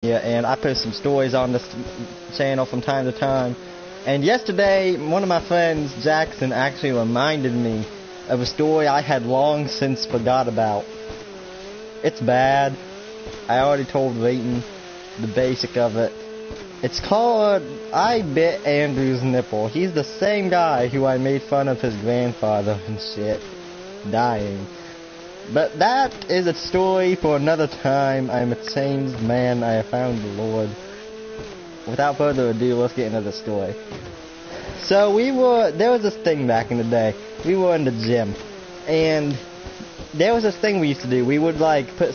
Yeah, and I post some stories on this channel from time to time. And yesterday, one of my friends, Jackson, actually reminded me of a story I had long since forgot about. It's bad. I already told Raiden the basic of it. It's called I Bit Andrew's Nipple. He's the same guy who I made fun of his grandfather and shit, dying. But that is a story for another time. I'm a changed man. I have found the Lord. Without further ado, let's get into the story. So there was this thing back in the day. We were in the gym, and there was this thing we used to do. We would like put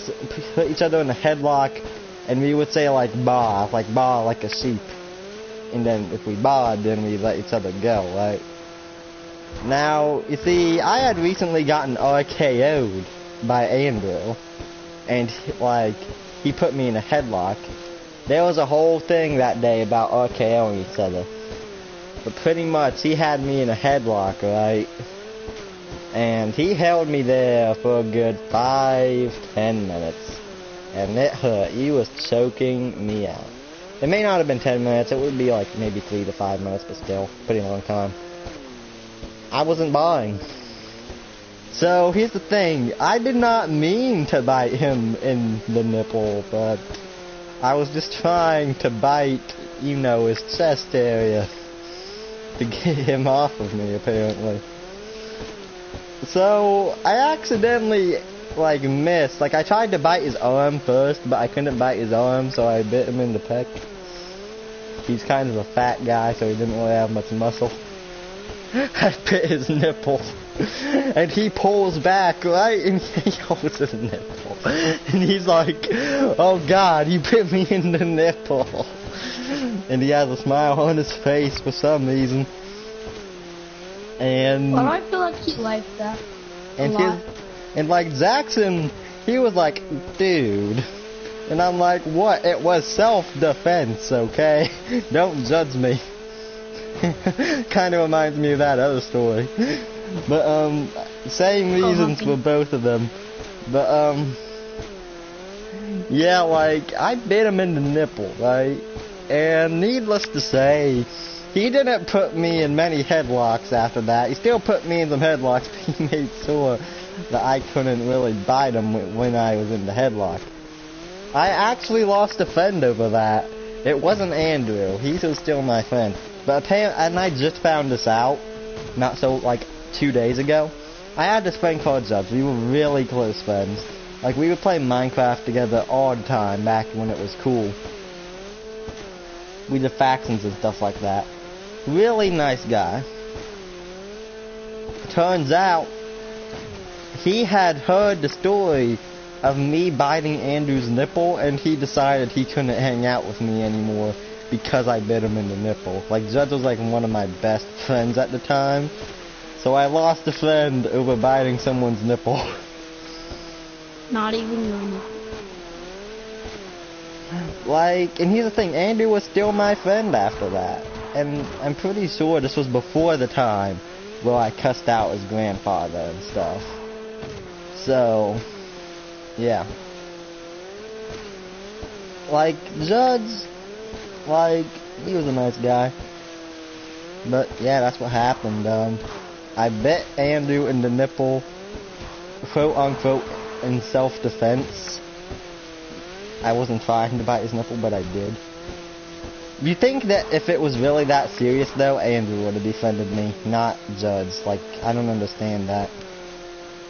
each other in a headlock, and we would say like "ba," like a sheep. And then if we bawed, then we let each other go, right? Now, you see, I had recently gotten RKO'd by Andrew, and like he put me in a headlock. There was a whole thing that day about RKOing each other, but pretty much he had me in a headlock, right? And he held me there for a good 5-10 minutes, and it hurt. He was choking me out. It may not have been 10 minutes, it would be like maybe 3 to 5 minutes, but still, pretty long time. I wasn't buying. So, here's the thing. I did not mean to bite him in the nipple, but I was just trying to bite, you know, his chest area to get him off of me, apparently. So, I accidentally, like, missed. Like, I tried to bite his arm first, but I couldn't bite his arm, so I bit him in the pec. He's kind of a fat guy, so he didn't really have much muscle. I bit his nipple, and he pulls back, right, and he holds his nipple, and he's like, "Oh God, you bit me in the nipple," and he has a smile on his face for some reason, and well, I feel like he liked that a lot. And like Jackson, he was like, "Dude," and I'm like, "What? It was self-defense, okay? Don't judge me." Kind of reminds me of that other story. But, same reasons for both of them. But, yeah, like, I bit him in the nipple, right? And needless to say, he didn't put me in many headlocks after that. He still put me in some headlocks, but he made sure that I couldn't really bite him when I was in the headlock. I actually lost a friend over that. It wasn't Andrew. He was still my friend. But apparently, and I just found this out, not so, like, 2 days ago. I had this friend called Judge. We were really close friends. Like, we would play Minecraft together all the time back when it was cool. We did factions and stuff like that. Really nice guy. Turns out, he had heard the story of me biting Andrew's nipple, and he decided he couldn't hang out with me anymore because I bit him in the nipple. Like, Judge was like one of my best friends at the time, so I lost a friend over biting someone's nipple. Not even your nipple. Like, and here's the thing, Andrew was still my friend after that, and I'm pretty sure this was before the time where I cussed out his grandfather and stuff. So, yeah. Like, Judge, like, he was a nice guy. But, yeah, that's what happened. I bit Andrew in the nipple, quote-unquote, in self-defense. I wasn't trying to bite his nipple, but I did. You think that if it was really that serious, though, Andrew would have defended me, not Judge. Like, I don't understand that.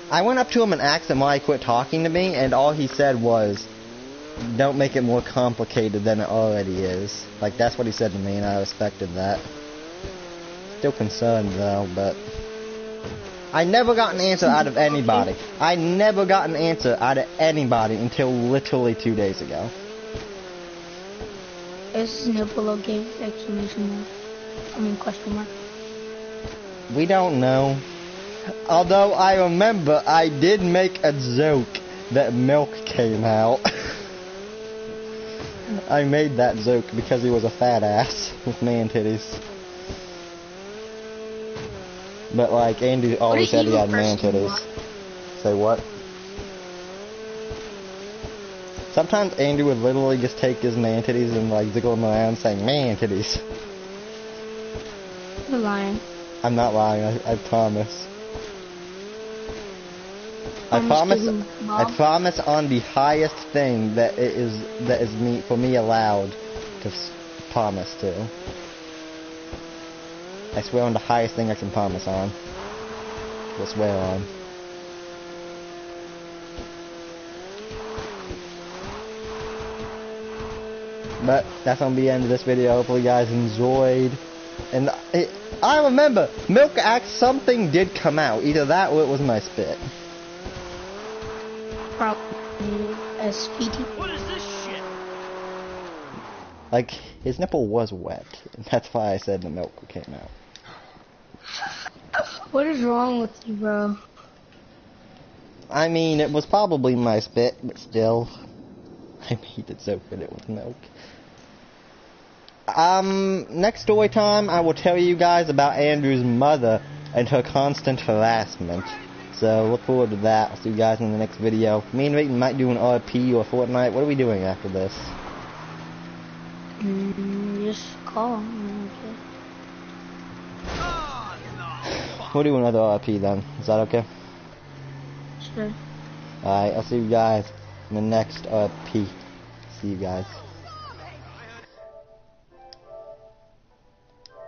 I went up to him and asked him why he quit talking to me, and all he said was, "Don't make it more complicated than it already is." Like, that's what he said to me, and I respected that. Still concerned, though, but I never got an answer out of anybody. I never got an answer out of anybody until literally 2 days ago. Is nipple okay? Exclamation mark. I mean, question mark. We don't know. Although I remember I did make a joke that milk came out. I made that joke because he was a fat ass with man titties. But like, Andy always said he had man titties. Say what? Sometimes Andrew would literally just take his man titties and like jiggle them around saying man titties. You're lying. I'm not lying, I promise. Promise to who, I Bob? promise on the highest thing that is me for me allowed to promise to. I swear on the highest thing I can promise on. We'll swear on. But that's gonna be the end of this video. Hopefully you guys enjoyed. And I remember, Milk Axe, something did come out. Either that or it was my spit. Probably SVT. What is this shit? Like, his nipple was wet. And that's why I said the milk came out. What is wrong with you, bro? I mean, it was probably my spit, but still. I made it so good it was milk. Next story time, I will tell you guys about Andrew's mother and her constant harassment. So, look forward to that. I'll see you guys in the next video. Me and Raiden might do an RP or Fortnite. What are we doing after this? Just call. Okay. Oh, no. We'll do another RP then. Is that okay? Sure. Alright, I'll see you guys in the next RP. See you guys.